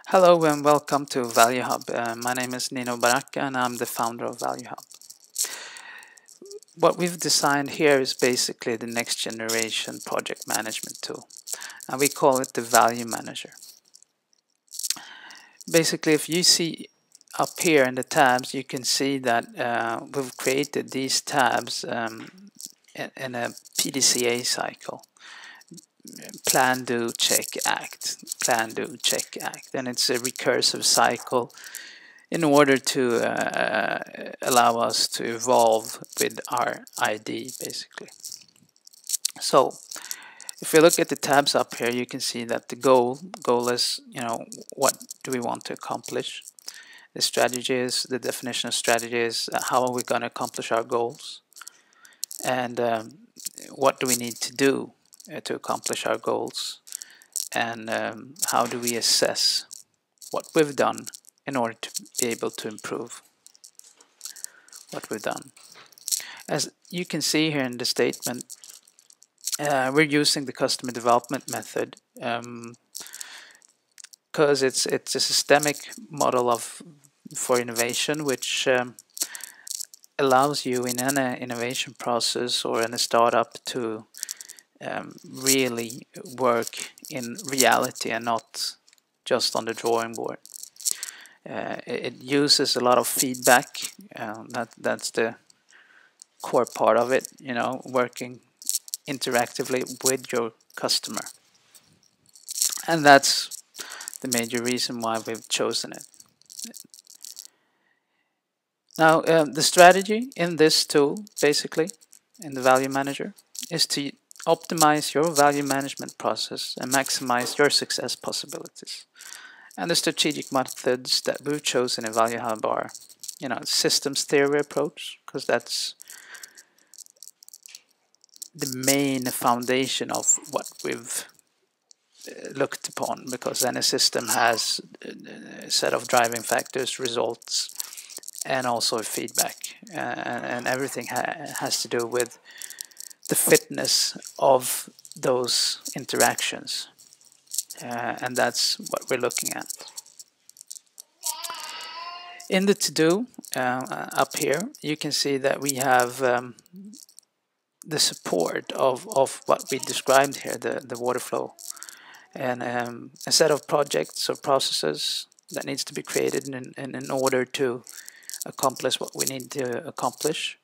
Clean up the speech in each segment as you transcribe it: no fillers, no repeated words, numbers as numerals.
Hello and welcome to Value Hub. My name is Nino Baraka and I'm the founder of Value Hub. What we've designed here is basically the next generation project management tool, and we call it the Value Manager. Basically, if you see up here in the tabs, you can see that we've created these tabs in a PDCA cycle. Plan, do, check, act. Plan, do, check, act. And it's a recursive cycle in order to allow us to evolve with our ID, basically. So if we look at the tabs up here, you can see that the goal is, what do we want to accomplish? The strategy is, the definition of strategy is how are we going to accomplish our goals? And what do we need to do to accomplish our goals? And how do we assess what we've done in order to be able to improve what we've done? As you can see here in the statement, we're using the customer development method because it's a systemic model for innovation, which allows you in an innovation process or in a startup to really work in reality and not just on the drawing board. It uses a lot of feedback. That's the core part of it, working interactively with your customer. And that's the major reason why we've chosen it. Now, the strategy in this tool, basically, in the Value Manager, is to optimize your value management process and maximize your success possibilities. And the strategic methods that we've chosen in Value Hub are, systems theory approach, because that's the main foundation of what we've looked upon, because any system has a set of driving factors, results, and also feedback, and everything has to do with the fitness of those interactions, and that's what we're looking at. In the to-do up here, you can see that we have the support of what we described here, the water flow, and a set of projects or processes that needs to be created in order to accomplish what we need to accomplish.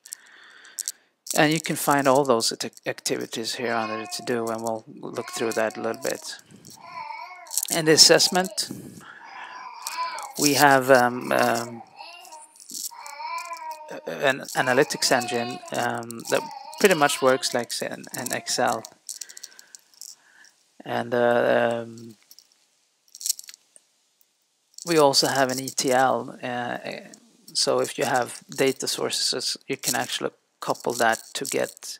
And you can find all those activities here under the to-do, and we'll look through that a little bit. In the assessment, we have an analytics engine that pretty much works like in Excel. And we also have an ETL. So if you have data sources, you can actually couple that to get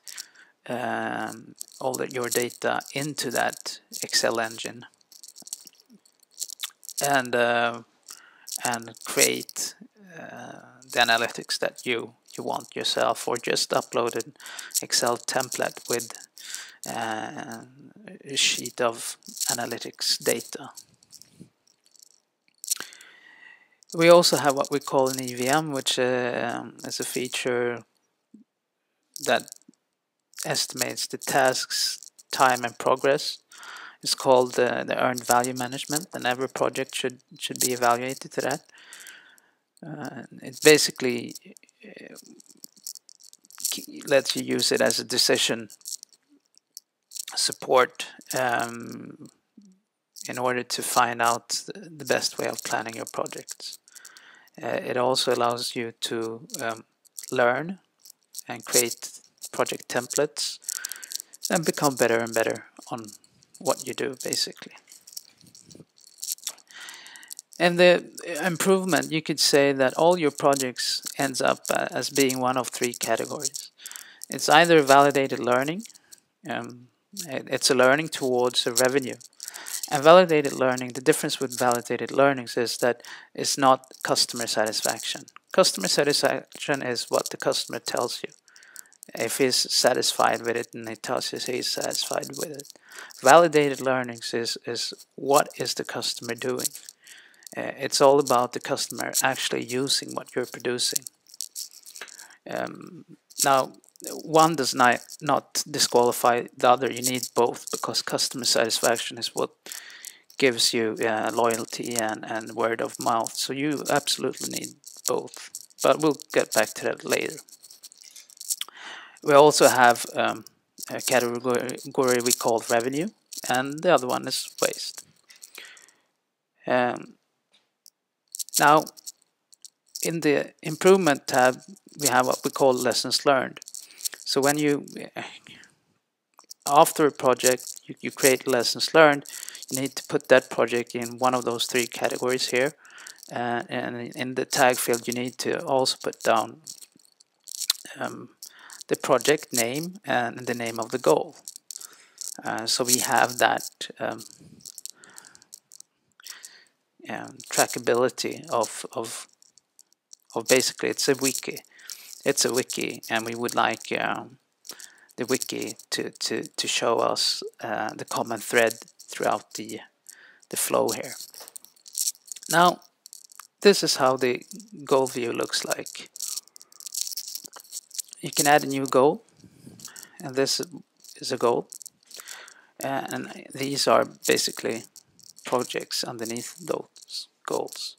all your data into that Excel engine, and create the analytics that you want yourself, or just upload an Excel template with a sheet of analytics data. We also have what we call an EVM, which is a feature that estimates the tasks, time, and progress. It's called the earned value management, and every project should be evaluated to that. It basically lets you use it as a decision support in order to find out the best way of planning your projects. It also allows you to learn and create project templates and become better and better on what you do, basically. And the improvement, you could say that all your projects ends up as being one of three categories. It's either validated learning, it's a learning towards a revenue. And validated learning, the difference with validated learnings is that it's not customer satisfaction. Customer satisfaction is what the customer tells you. If he's satisfied with it, and he tells you he's satisfied with it. Validated learnings is what is the customer doing. It's all about the customer actually using what you're producing. Now, one does not disqualify the other. You need both, because customer satisfaction is what gives you loyalty and word of mouth. So you absolutely need both. But we'll get back to that later. We also have a category we call revenue, and the other one is waste. Now, in the improvement tab, we have what we call lessons learned. So when you, after a project, you create lessons learned, you need to put that project in one of those three categories here. And in the tag field, you need to also put down the project name and the name of the goal. So we have that trackability of basically it's a wiki. It's a wiki, and we would like the wiki to show us the common thread throughout the flow here. Now, this is how the goal view looks like. You can add a new goal, and this is a goal, and these are basically projects underneath those goals.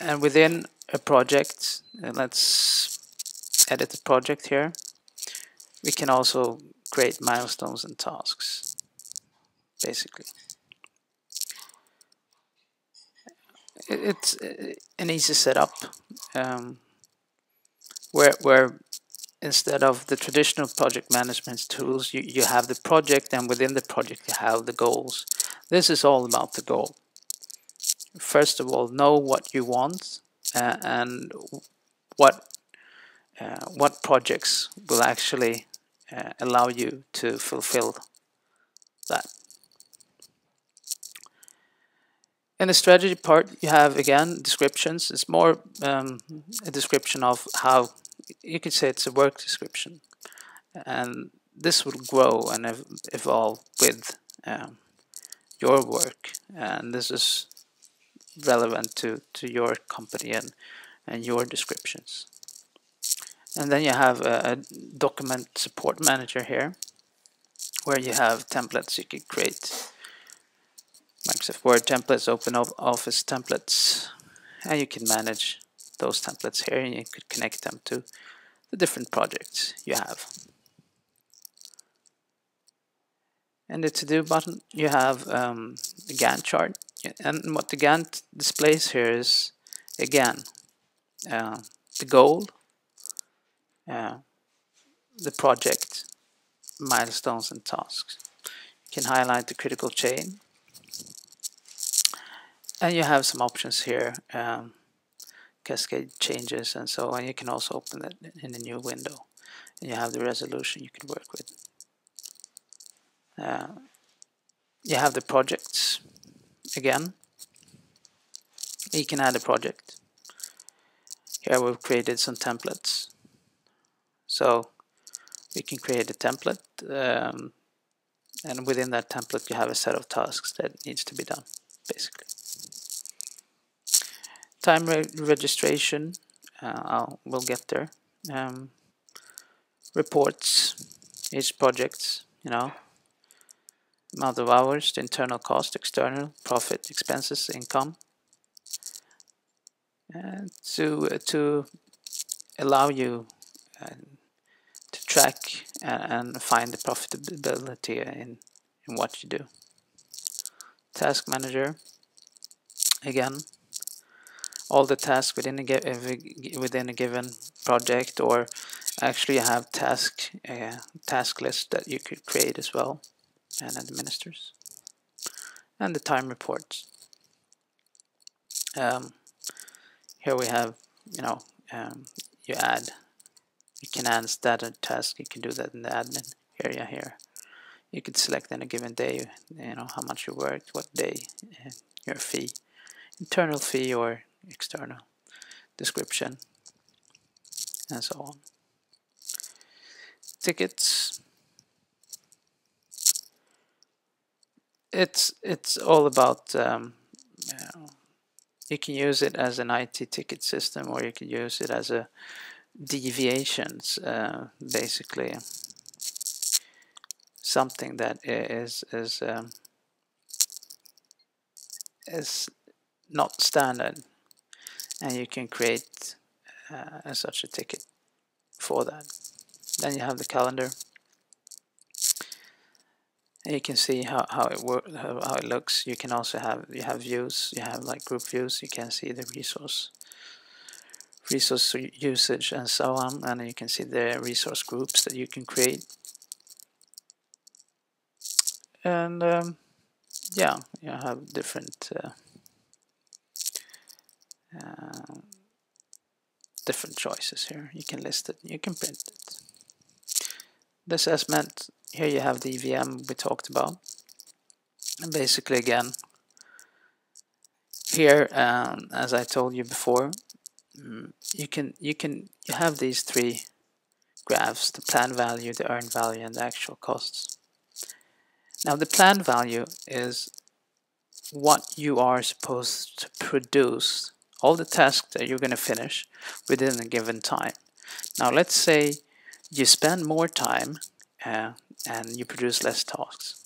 And within a project, let's edit the project here. We can also create milestones and tasks, basically. It's an easy setup, where instead of the traditional project management tools, you have the project, and within the project you have the goals. This is all about the goal. First of all, know what you want and what projects will actually allow you to fulfill that. In the strategy part, you have again descriptions. It's more a description of how, you could say it's a work description, and this will grow and evolve with your work, and this is relevant to your company and your descriptions. And then you have a document support manager here, where you have templates you can create. Microsoft Word templates, OpenOffice templates, and you can manage those templates here, and you could connect them to the different projects you have. In the to-do button, you have the Gantt chart, and what the Gantt displays here is, again, the goal, the project, milestones and tasks. You can highlight the critical chain, and you have some options here, cascade changes and so on. You can also open that in a new window, and you have the resolution you can work with. You have the projects again. You can add a project. Here we've created some templates, so we can create a template, and within that template you have a set of tasks that needs to be done, basically. Time registration, we'll get there. Reports, each project, amount of hours, the internal cost, external, profit, expenses, income, and to allow you to track and find the profitability in what you do. Task manager, again, all the tasks within a given project, or actually you have task lists that you could create as well and administers. And the time reports. Here we have, you can add status task. You can do that in the admin area here. You could select in a given day, how much you worked, what day, your fee, internal fee or external, description, and so on. Tickets. it's all about you can use it as an IT ticket system, or you can use it as a deviations, basically something that is not standard, and you can create such a ticket for that. Then you have the calendar, and you can see how it works, how it looks. You can also have views. You have like group views. You can see the resource usage and so on, and you can see the resource groups that you can create. And yeah, you have different different choices here. You can list it, you can print it. The assessment, here you have the EVM we talked about. And basically again, here, as I told you before, you have these three graphs: the planned value, the earned value, and the actual costs. Now the planned value is what you are supposed to produce, all the tasks that you're going to finish within a given time. Now let's say you spend more time and you produce less tasks.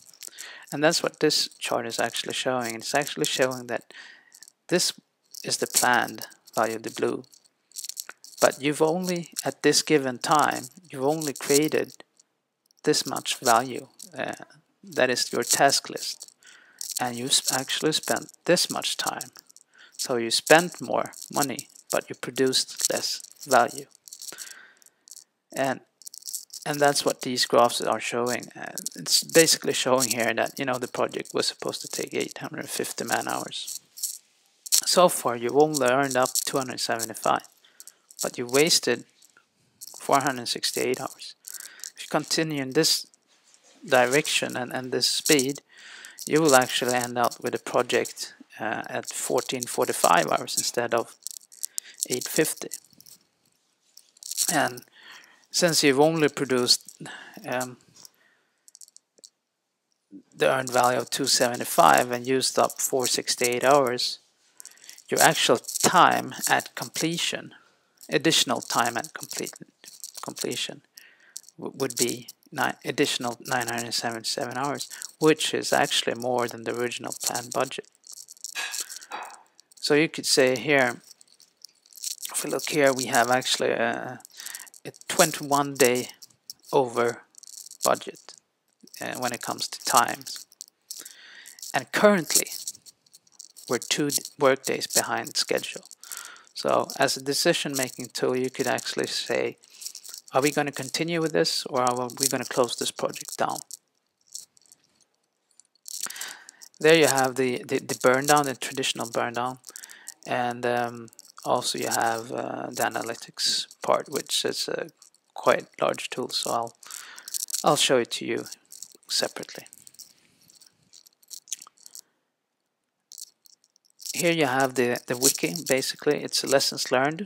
And that's what this chart is actually showing. It's actually showing that this is the planned value, the blue. But you've only, at this given time, you've only created this much value. That is your task list. And you actually spent this much time. So you spent more money, but you produced less value. And that's what these graphs are showing. It's basically showing here that, you know, the project was supposed to take 850 man hours. So far you've only earned up 275, but you wasted 468 hours. If you continue in this direction and this speed, you will actually end up with a project at 1445 hours instead of 850. And since you've only produced the earned value of 275 and used up 468 hours, your actual time at completion, additional time at completion, would be additional 977 hours, which is actually more than the original planned budget. So you could say here, if we look here, we have actually a 21 day over budget when it comes to times. And currently, we're 2 work days behind schedule. So as a decision-making tool, you could actually say, are we going to continue with this, or are we going to close this project down? There you have the burn down, the traditional burn down, and also you have the analytics part, which is a quite large tool. So I'll show it to you separately. Here you have the wiki. Basically, it's lessons learned